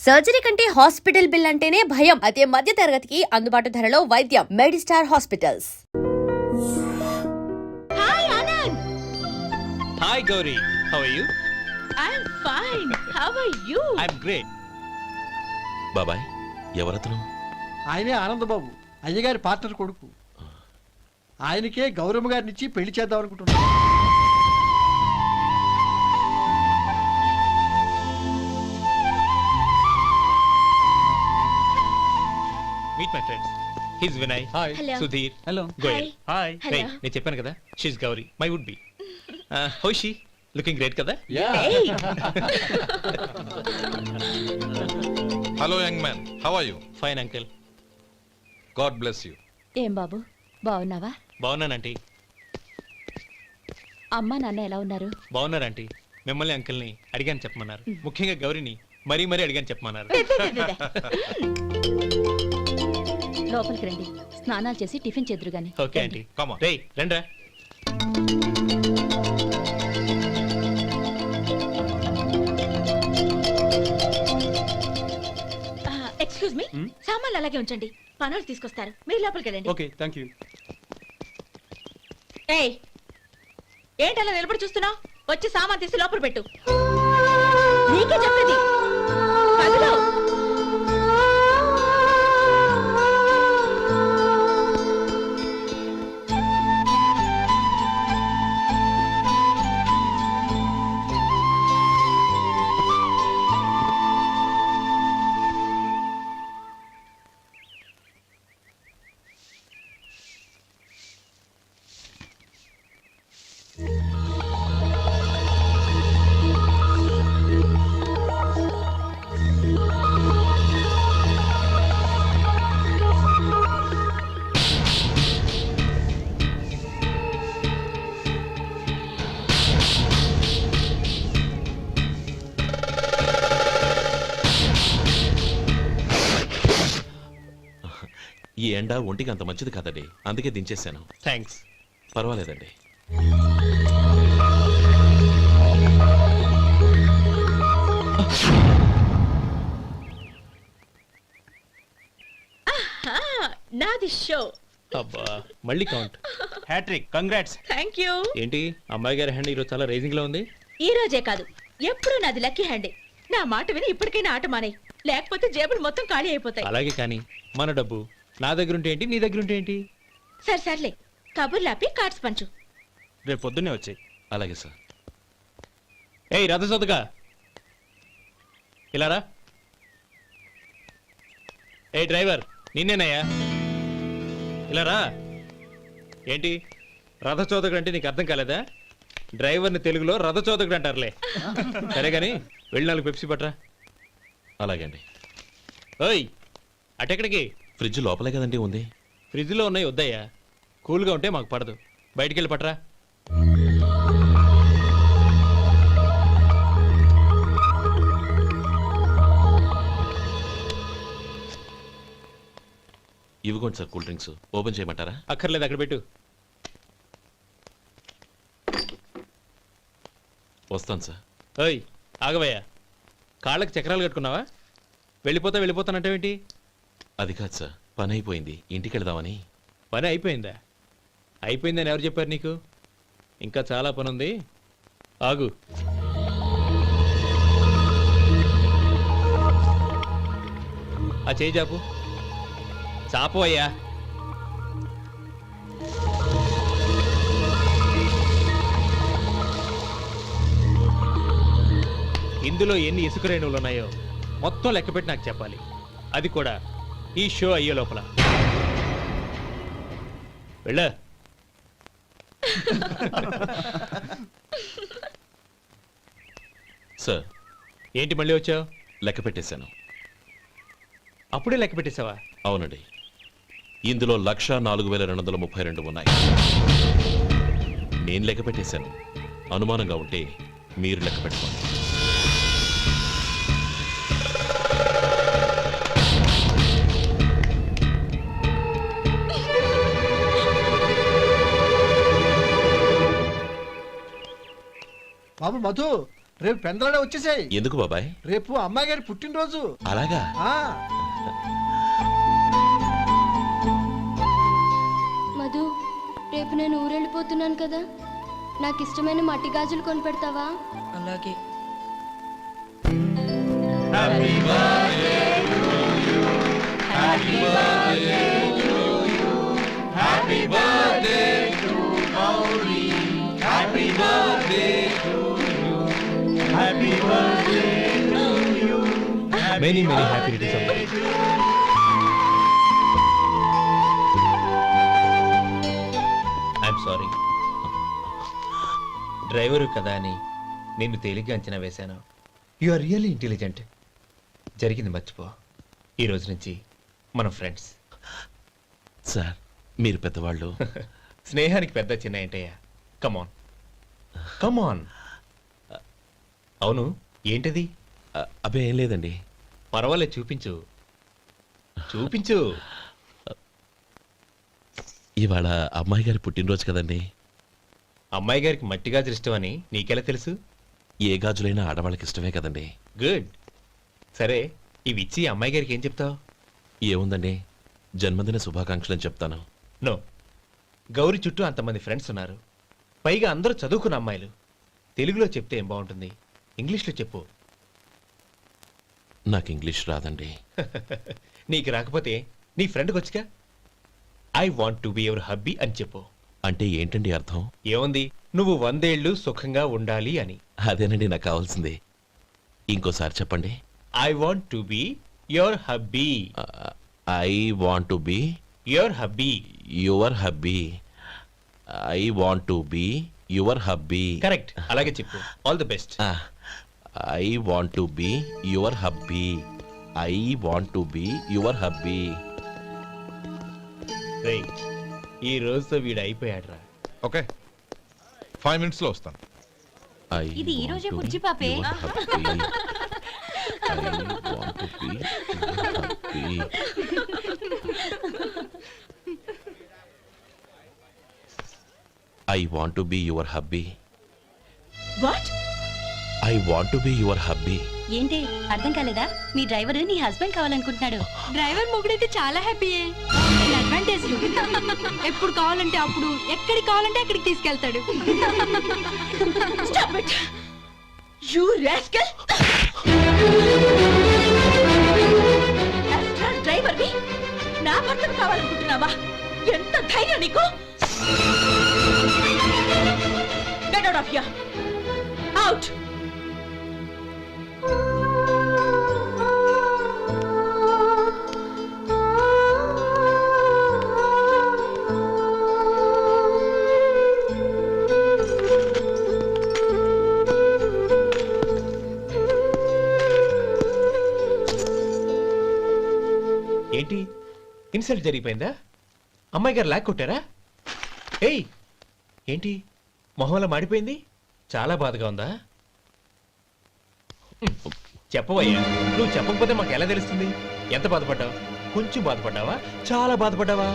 Surgery కంటే hospital bill అంటేనే భయం. అదే మధ్య తరగతికి అందుబాటు ధరలో వైద్యం. Medistar hospitals. Hi Anand. Hi Gauri, how are you? I'm fine. How are you? I'm great. బాబాయ్ ఎవరతను? ఆయనే ఆనందబాబు, అయ్యగారి పార్ట్నర్ కొడుకు. ఆయనకే గౌరమ్మ గారినిచ్చి పెళ్లి చేద్దాం అనుకుంటున్నాను. Meet my friends. He's Vinay. Hi. Hello. Sudhir. Hello. Goyal. Hi. Hey, Hello. నేను చెప్పాను కదా, she's Gauri, my would be. How is she? Looking great కదా? Hey. Hello young man, how are you? Fine uncle. God bless you. ఏం బాబు బాగున్నావా? బాగున్నానంటీ. అమ్మ నాన్న ఎలా ఉన్నారు? బాగున్నారు ఆంటీ. మిమ్మల్ని అంకుల్ని అడిగాను చెప్పమన్నారు. ముఖ్యంగా గౌరిని మరీ అడిగాను చెప్పమన్నారు. లోపలికి రండి, స్నానాలు చేసి టిఫిన్ చేద్దురు గాని. Okay aunty. Come on. రేయ్ రండ్రా. ఎక్స్క్యూజ్ మీ, సామాన్లు అలాగే ఉంచండి, పనులు తీసుకొస్తారు. మీరు లోపలికి వెళ్ళండి. Okay thank you. ఏయ్, ఏంటి అలా నిలబడి చూస్తున్నావు? వచ్చి సామాన్ తీసి లోపల పెట్టు. నీకే చెప్పేది. కదులు. ఈ ఎండ ఒంటికి అంత మంచిది కాదండి, అందుకే దించేశాను. థ్యాంక్స్. పర్వాలేదండి. నాది షో. అబ్బా మళ్ళీ count. Hattrick. Congrats. Thank you. ఏంటి అమ్మాయి గారి హ్యాండ్ ఈరోజు చాలా రైజింగ్ లో ఉంది. ఈ రోజే కాదు, ఎప్పుడు నాది లక్కీ హ్యాండే. నా మాట విని ఇప్పటికైనా ఆట మానే, లేకపోతే జేబులు మొత్తం ఖాళీ అయిపోతాయి. అలాగే కానీ మన డబ్బు నా దగ్గర ఉంటే ఏంటి, నీ దగ్గర ఉంటే ఏంటి? సరే సర్లే, కబుర్లు ఆపి కార్డ్స్ పంచు. రేపు పొద్దున్నే వచ్చాయి. అలాగే సార్. ఏయ్ రథసోదగా ఇలారా. ఏ డ్రైవర్ నిన్నేనయ్యా, ఇలారా. ఏంటి రథచోదకుడు అంటే నీకు అర్థం కాలేదా? డ్రైవర్ని తెలుగులో రథచోదకుడు అంటారులే. సరే కానీ వెళ్ళి 4 పెప్సీ పట్రా. అలాగే అండి. ఓయ్ అటెక్కడికి? ఫ్రిడ్జ్ లోపలే కదండి ఉంది. ఫ్రిడ్జ్లో ఉన్నాయి వద్దయ్యా, కూల్గా ఉంటే మాకు పడదు. బయటికి వెళ్ళి పట్రా. ఇవ్వకోండి సార్ కూల్ డ్రింక్స్. ఓపెన్ చేయమంటారా? అక్కర్లేదు, అక్కడ పెట్టు. వస్తాను సార్. ఓయ్ ఆగవయ్యా, కాళ్ళకి చక్రాలు కట్టుకున్నావా? వెళ్ళిపోతానంటావేంటి? అది కాదు సార్, పని అయిపోయింది, ఇంటికి వెళదామని. పని అయిపోయిందా? అయిపోయిందని ఎవరు చెప్పారు నీకు? ఇంకా చాలా పని ఉంది, ఆగు. ఆ చేయి చాపు. చాపు అయ్యా. ఇందులో ఎన్ని ఇసుక రేణువులు ఉన్నాయో మొత్తం లెక్కపెట్టి నాకు చెప్పాలి. అది కూడా ఈ షో అయ్యే లోపల. వెళ్ళ. సార్ ఏంటి మళ్ళీ వచ్చావు? లెక్క పెట్టేశాను. అప్పుడే లెక్క పెట్టేశావా? అవునండి, ఇందులో 1,04,232 ఉన్నాయి. నేను లెక్క పెట్టేశాను. అనుమానంగా ఉంటే మీరు లెక్క పెట్టుకోండి. బాబు మధు, రేపు పెందలాడే వచ్చేసాయి. ఎందుకు బాబాయ్? రేపు అమ్మాయి గారి పుట్టినరోజు. అలాగా? ఆ మధు, రేపు నేను ఊరెళ్ళిపోతున్నాను కదా, నాకు ఇష్టమైన మట్టి గాజులు కొనిపెడతావా? అలాగే. Many many happy returns of the day. I'm sorry. Driver కదా అని నిన్ను తేలిగ్గా అంచనా వేశాను. You are really intelligent. జరిగింది మర్చిపో. ఈ రోజు నుంచి మనం ఫ్రెండ్స్. సార్ మీరు పెద్దవాళ్ళు. స్నేహానికి పెద్ద చిన్న ఏంటయ్యా? కమాన్ కమాన్. అవును, ఏంటది? అబ్బే ఏం లేదండి. పర్వాలేదు, చూపించు చూపించు. ఇవాళ అమ్మాయి గారి పుట్టినరోజు కదండి. అమ్మాయి గారికి మట్టి గాజులు ఇష్టమని నీకెలా తెలుసు? ఏ గాజులైనా ఆడవాళ్ళకి ఇష్టమే కదండి. గుడ్. సరే, ఇవి ఇచ్చి అమ్మాయి గారికి ఏం చెప్తావు? ఏముందండి, జన్మదిన శుభాకాంక్షలని చెప్తాను. నో, గౌరీ చుట్టూ అంతమంది ఫ్రెండ్స్ ఉన్నారు, పైగా అందరూ చదువుకున్న అమ్మాయిలు. తెలుగులో చెప్తే ఏం బాగుంటుంది? ఇంగ్లీష్లో చెప్పు. నాకు ఇంగ్లీష్ రాదండి. నీకు రాకపోతే నీ ఫ్రెండ్కి వచ్చిగా I want to be your hubby అని చెప్పు. అంటే ఏంటండి అర్థం? ఏముంది, నువ్వు 100 ఏళ్ళు సుఖంగా ఉండాలి అని. అదేనండి నాకు కావాల్సింది. ఇంకోసారి చెప్పండి. I want to be your hubby. I want to be your hubby. Your hubby. I want to be your hubby. Correct, అలాగే చెప్పు. All the best. I want to be your hubby. I want to be your hubby. Right, ఈ రోజుతో వీడు అయిపోయాడురా. Okay 5 minutes లో వస్తాను. ఇది ఈ రోజే బుజ్జి పాపే. I want to be your hubby. What? I want to be your hubby. ఏంటి అర్థం కాలేదా? మీ డ్రైవర్ నీ హస్బెండ్ కావాలనుకుంటున్నాడు. డ్రైవర్ మొగుడైతే చాలా హ్యాపీయే. అడ్వాంటేజ్ ఎప్పుడు కావాలంటే అప్పుడు, ఎక్కడికి కావాలంటే అక్కడికి తీసుకెళ్తాడు. Stop it! You rascal! Driver ని నా భర్తను కావాలనుకుంటున్నావా? ఎంత ధైర్యం నీకు? Get out of here! Out! ఏంటి, ఇన్సల్ట్ జరిగిపోయిందా? అమ్మాయి గారు లాక్ కొట్టారా? ఏయ్, ఏంటి మొహంలో మాడిపోయింది? చాలా బాధగా ఉందా? చెప్పవయ్యా, నువ్వు చెప్పకపోతే మాకు ఎలా తెలుస్తుంది? ఎంత బాధపడ్డావు? కొంచెం బాధపడ్డావా? చాలా బాధపడ్డావా?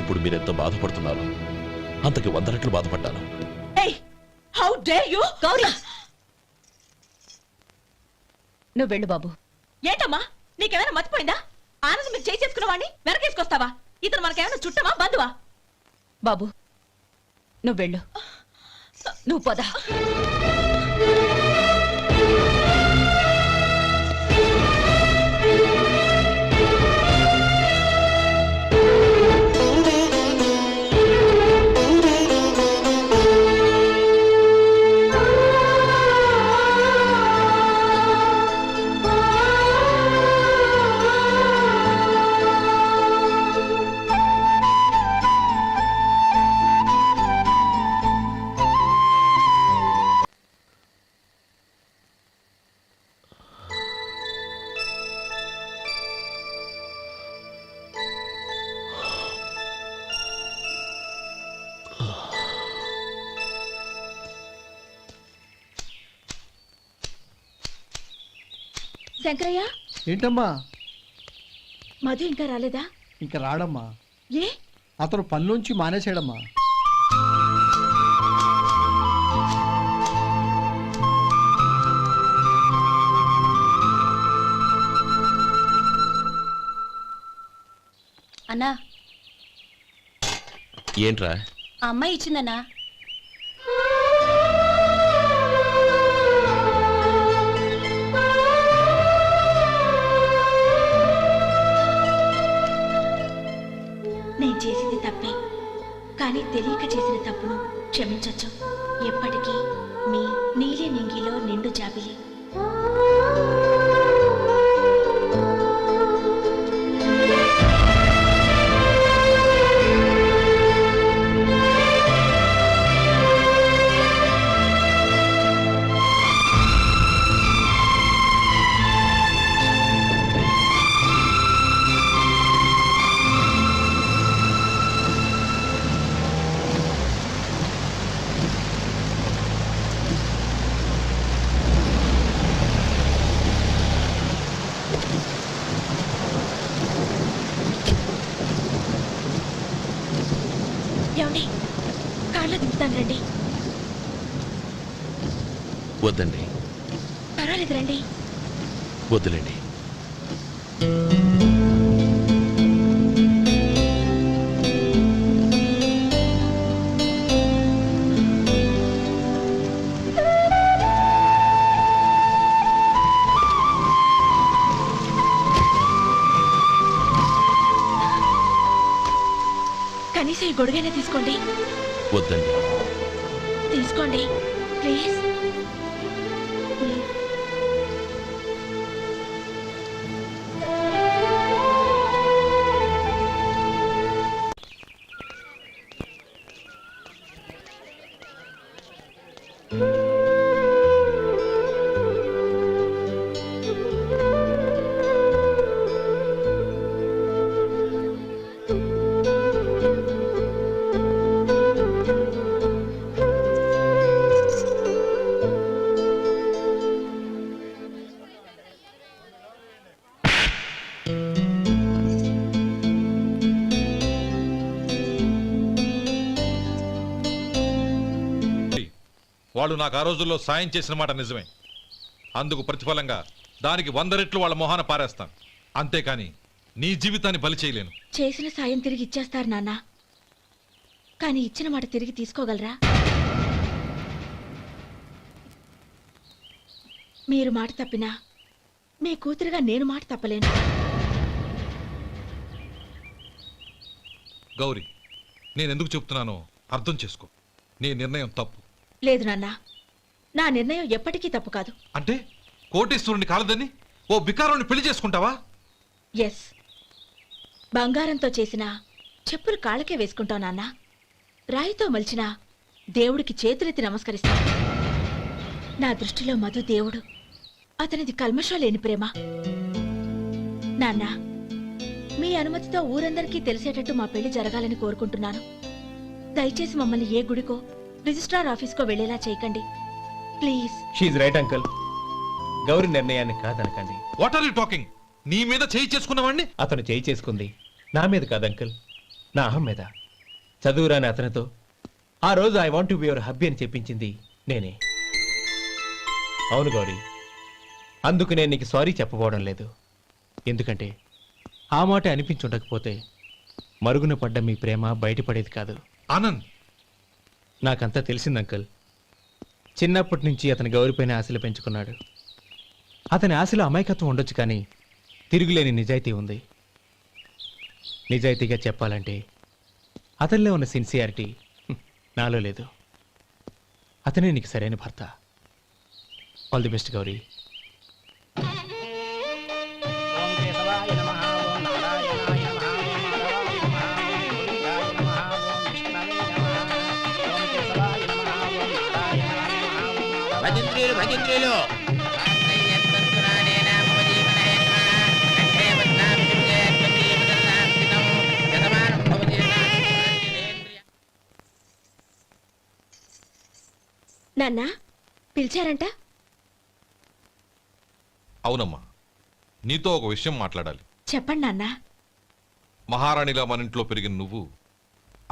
ఇప్పుడు మీరెంత బాధపడుతున్నారు, అంతకి 100 రెట్లు బాధపడ్డాను. Hey! How dare you? Gauri, నువ్వు వెళ్ళు బాబు. ఏంటమ్మా, నీకేమైనా మర్చిపోయిందా? ఆనందం మీరు చేసుకున్న వాడిని వెనకేసుకొస్తావా? ఇతను మనకేమైనా చుట్టమా, బంధువా? బాబు నువ్వు వెళ్ళు, నువ్వు పద. శంకరయ్య, ఏంటమ్మా? మధు ఇంకా రాలేదా? ఇంకా రాడమ్మా. ఏ? అతను పనిలోంచి మానేశాడమ్మా. అన్నా, ఏంట్రా? ఆ అమ్మాయి ఇచ్చిందన్నా. నేను చేసింది తప్పే, కానీ తెలియక చేసిన తప్పును క్షమించొచ్చు. ఎప్పటికీ మీ నీలి నింగిలో నిండు జాబిలి. ఏమండి, కార్లో దింపుతాను రండి. వద్దండి, పర్వాలేదు రండి. వద్దులేండి. కనీసం ఈ గొడుగైనా తీసుకోండి. వద్దండి. తీసుకోండి ప్లీజ్. వాళ్ళు నాకు ఆ రోజుల్లో సాయం చేసిన మాట నిజమే. అందుకు ప్రతిఫలంగా దానికి 100 రెట్లు వాళ్ళ మొహాన పారేస్తాను. అంతేకాని నీ జీవితాన్ని బలి చేయలేను. చేసిన సాయం తిరిగి ఇచ్చేస్తారు నాన్న, కానీ ఇచ్చిన మాట తిరిగి తీసుకోగలరా? మీరు మాట తప్పినా మీ కూతురుగా నేను మాట తప్పలేను. గౌరీ, నేనెందుకు చెప్తున్నానో అర్థం చేసుకో. నీ నిర్ణయం తప్పు. లేదు నాన్న, నా నిర్ణయం ఎప్పటికీ తప్పు కాదు. అంటే కోటేశ్వరుని కాలదని ఓ బికారాన్ని పెళ్లి చేసుకుంటావా? ఎస్, బంగారంతో చేసిన చెప్పులు కాళ్ళకే వేసుకుంటావు నాన్న. రాయితో మలిచిన దేవుడికి చేతులెత్తి నమస్కరిస్తా. నా దృష్టిలో మధు దేవుడు, అతనిది కల్మషం లేని ప్రేమ. నాన్న, మీ అనుమతితో ఊరందరికీ తెలిసేటట్టు మా పెళ్లి జరగాలని కోరుకుంటున్నాను. దయచేసి మమ్మల్ని ఏ గుడికో రిజిస్ట్రార్ ఆఫీస్కో వెళ్ళేలా చేయకండి please. She's right uncle. Gauri నిర్ణయాన్ని కాదనకండి. What are you talking? నీ మీద చేయి చేసుకున్నవాడిని అతను చేయి చేసుకుంది నా మీద కాదు అంకుల్, నా అహం మీద. చదువురాని అతనితో ఆ రోజు I want to be your hubby అని చెప్పించింది నేనే. అవును గౌరీ, అందుకు నేను నీకు సారీ చెప్పబోవడం లేదు. ఎందుకంటే ఆ మాట అనిపించుండకపోతే మరుగున పడ్డ మీ ప్రేమ బయటపడేది కాదు. ఆనంద్, నాకంతా తెలిసింది అంకుల్. చిన్నప్పటి నుంచి అతని గౌరిపైన ఆశలు పెంచుకున్నాడు. అతని ఆశలో అమాయకత్వం ఉండొచ్చు, కానీ తిరుగులేని నిజాయితీ ఉంది. నిజాయితీగా చెప్పాలంటే అతనిలో ఉన్న సిన్సియారిటీ నాలో లేదు. అతనే నీకు సరైన భర్త. All the best Gauri. భజంత్రీలు నాన్న, పిలిచారంట? అవునమ్మా, నీతో ఒక విషయం మాట్లాడాలి. చెప్పండి నాన్న. మహారాణిలా మన ఇంట్లో పెరిగిన నువ్వు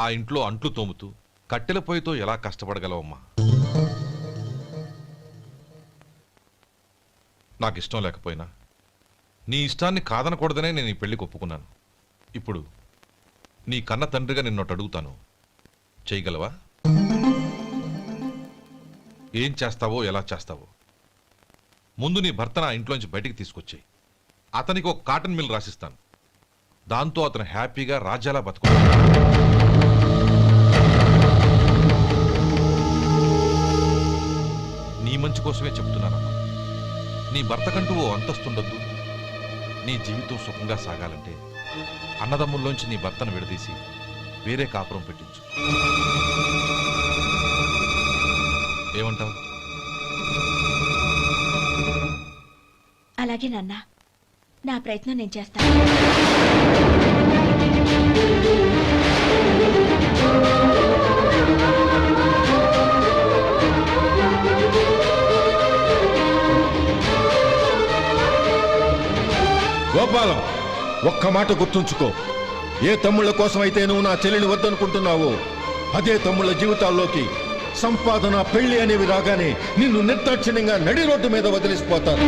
ఆ ఇంట్లో అంట్లు తోముతూ కట్టెల పొయ్యితో ఎలా కష్టపడగలవమ్మా? నాకు ఇష్టం లేకపోయినా నీ ఇష్టాన్ని కాదనకూడదనే నేను ఈ పెళ్లికి ఒప్పుకున్నాను. ఇప్పుడు నీ కన్న తండ్రిగా నిన్నొట్టు అడుగుతాను, చేయగలవా? ఏం చేస్తావో ఎలా చేస్తావో ముందు నీ భర్త నా ఇంట్లోంచి బయటికి తీసుకొచ్చేయి. అతనికి ఒక కాటన్ మిల్ రాసిస్తాను. దాంతో అతను హ్యాపీగా రాజ్యాలా బతుకుతాడు. నీ మంచి కోసమే చెప్తున్నానమ్మా. నీ భర్తకంటూ ఓ అంతస్తుండొద్దు. నీ జీవితం సుఖంగా సాగాలంటే అన్నదమ్ముల్లోంచి నీ భర్తను విడదీసి వేరే కాపురం పెట్టించు. ఏమంటావు? అలాగే నాన్న, నా ప్రయత్నం నేను చేస్తాను. గోపాలం, ఒక్క మాట గుర్తుంచుకో. ఏ తమ్ముళ్ళ కోసమైతే నువ్వు నా చెల్లిని వద్దనుకుంటున్నావో అదే తమ్ముళ్ళ జీవితాల్లోకి సంపాదన, పెళ్లి అనేవి రాగానే నిన్ను నిర్దాక్షిణ్యంగా నడి రోడ్డు మీద వదిలేసిపోతారు.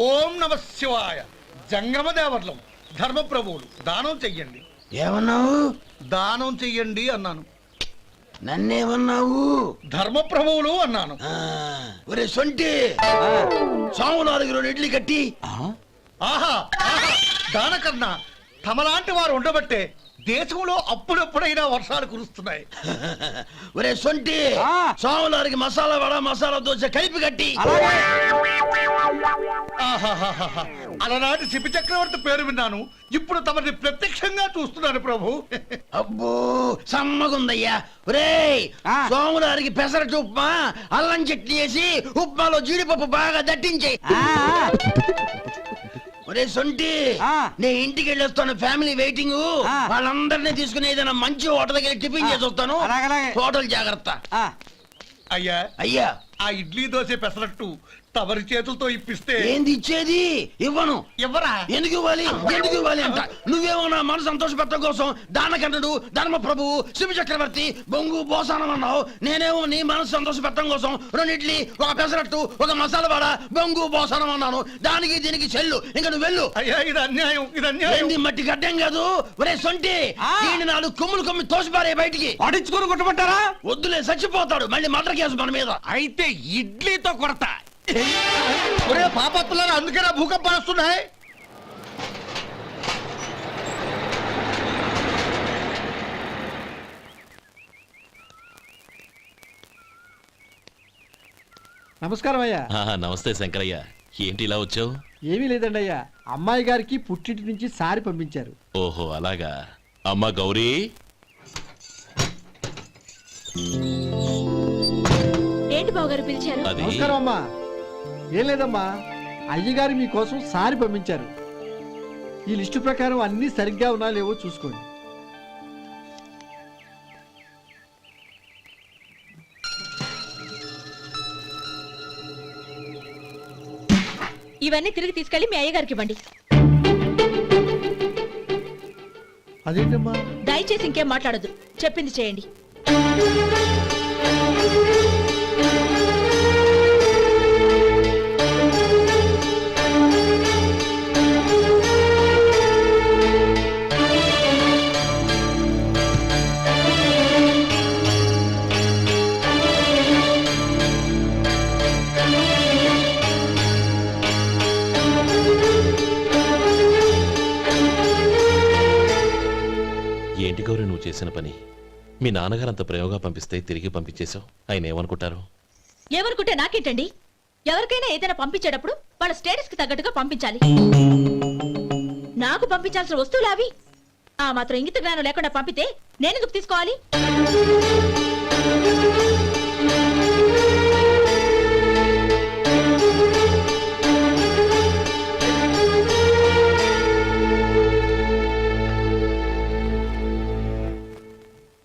ఓం నమ శివాయ. జంగమ దేవర్లం, ధర్మప్రభువులు, దానం చెయ్యండి. ఏమన్నావు? దానం చెయ్యండి అన్నాను. నన్నేమన్నావు? ధర్మప్రభువులు అన్నాను. ఒరే సొంటి, సోమవారికి 2 ఇడ్లీ కట్టి. ఆహా ఆహా, దానకన్నా తమలాంటి వారు ఉండబట్టే దేశంలో అప్పుడప్పుడైనా వర్షాలు కురుస్తున్నాయి. ఒరే సొంటి, సోమవారికి మసాలా వడ, మసాలా దోశ కలిపి కట్టి. ఆహాహాహా, అలనాటి శిపి చక్రవర్తి పేరు విన్నాను, ఇప్పుడు తమని ప్రత్యక్షంగా చూస్తున్నాను ప్రభు. అబ్బో సమ్మగుందయ్యా. ఒరే సోమవారికి పెసరట్టు ఉప్మా, అల్లం చట్నీ వేసి ఉప్మాలో జీడిపప్పు బాగా దట్టించేయి. ఒరే సొంటి, నేను ఇంటికి వెళ్ళొస్తాను, ఫ్యామిలీ వెయిటింగ్. వాళ్ళందరినీ తీసుకుని ఏదైనా మంచి హోటల్ దగ్గర టిఫిన్ చేసి వస్తాను. హోటల్ జాగ్రత్త. అయ్యా అయ్యా, ఆ ఇడ్లీ దోశ పెసరట్టు తమరి చేతులతో ఇప్పిస్తే. ఏంది ఇచ్చేది? ఇవ్వను. ఎవరా? ఎందుకు ఇవ్వాలి? ఎందుకు ఇవ్వాలి అంట. నువ్వేమో నా మనసు సంతోషపెట్టడం కోసం దానకంటుడు, ధర్మ ప్రభువు, శివ చక్రవర్తి, బొంగు బోసానం అన్నావు. నేనేమో నీ మనసు సంతోషపెట్టడం కోసం 2 ఇడ్లీ, ఒక పెసరట్టు, ఒక మసాలా వడ, బొంగు బోసానం అన్నాను. దానికి దీనికి చెల్లు. ఇంకా నువ్వు వెళ్ళు. అయ్యా ఇది అన్యాయం, ఇది అన్యాయం. ఏంది మట్టి గడ్డం కాదు. ఒరే సొంటి, దీన్ని 4 కొమ్ములు కొమ్మి తోసిపారే బయటికి. పడించుకొని కొట్టమంటారా? వద్దులే, చచ్చిపోతాడు. మళ్ళీ మర్డర్ కేసు మన మీద. అయితే ఇడ్లీతో కొడతా. ఒరే పాపత్తులారా, అందుకేనా భూకంపాలు వస్తున్నాయి? నమస్కారం అయ్యా. నమస్తే శంకరయ్య, ఏంటి ఇలా వచ్చావు? ఏమీ లేదండి అయ్యా, అమ్మాయి గారికి పుట్టింటి నుంచి సారి పంపించారు. ఓహో అలాగా. అమ్మా గౌరీ, ఏంటి బావగారు పిలిచారు? అది నమస్కారం అమ్మా. ఏం లేదమ్మా, అయ్యగారు మీకోసం సారి పంపించారు. ఈ లిస్టు ప్రకారం అన్ని సరిగ్గా ఉన్నా లేవో చూసుకోండి. ఇవన్నీ తిరిగి తీసుకెళ్లి మీ అయ్యగారికి ఇవ్వండి. అదేంటమ్మా? దయచేసి ఇంకేం మాట్లాడొద్దు, చెప్పింది చేయండి. ఏంటి గౌరీ నువ్వు చేసిన పని? మీ నాన్నగారు అంత ప్రేమగా పంపిస్తే తిరిగి పంపించేశావు. ఆయన ఏమనుకుంటారు? ఏమనుకుంటే నాకేంటండి? ఎవరికైనా ఏదైనా పంపించేటప్పుడు వాళ్ళ స్టేటస్ కి తగ్గట్టుగా పంపించాలి. నాకు పంపించాల్సిన వస్తువులు అవి. ఆ మాత్రం ఇంగిత జ్ఞానం లేకుండా పంపితే నేనెందుకు తీసుకోవాలి?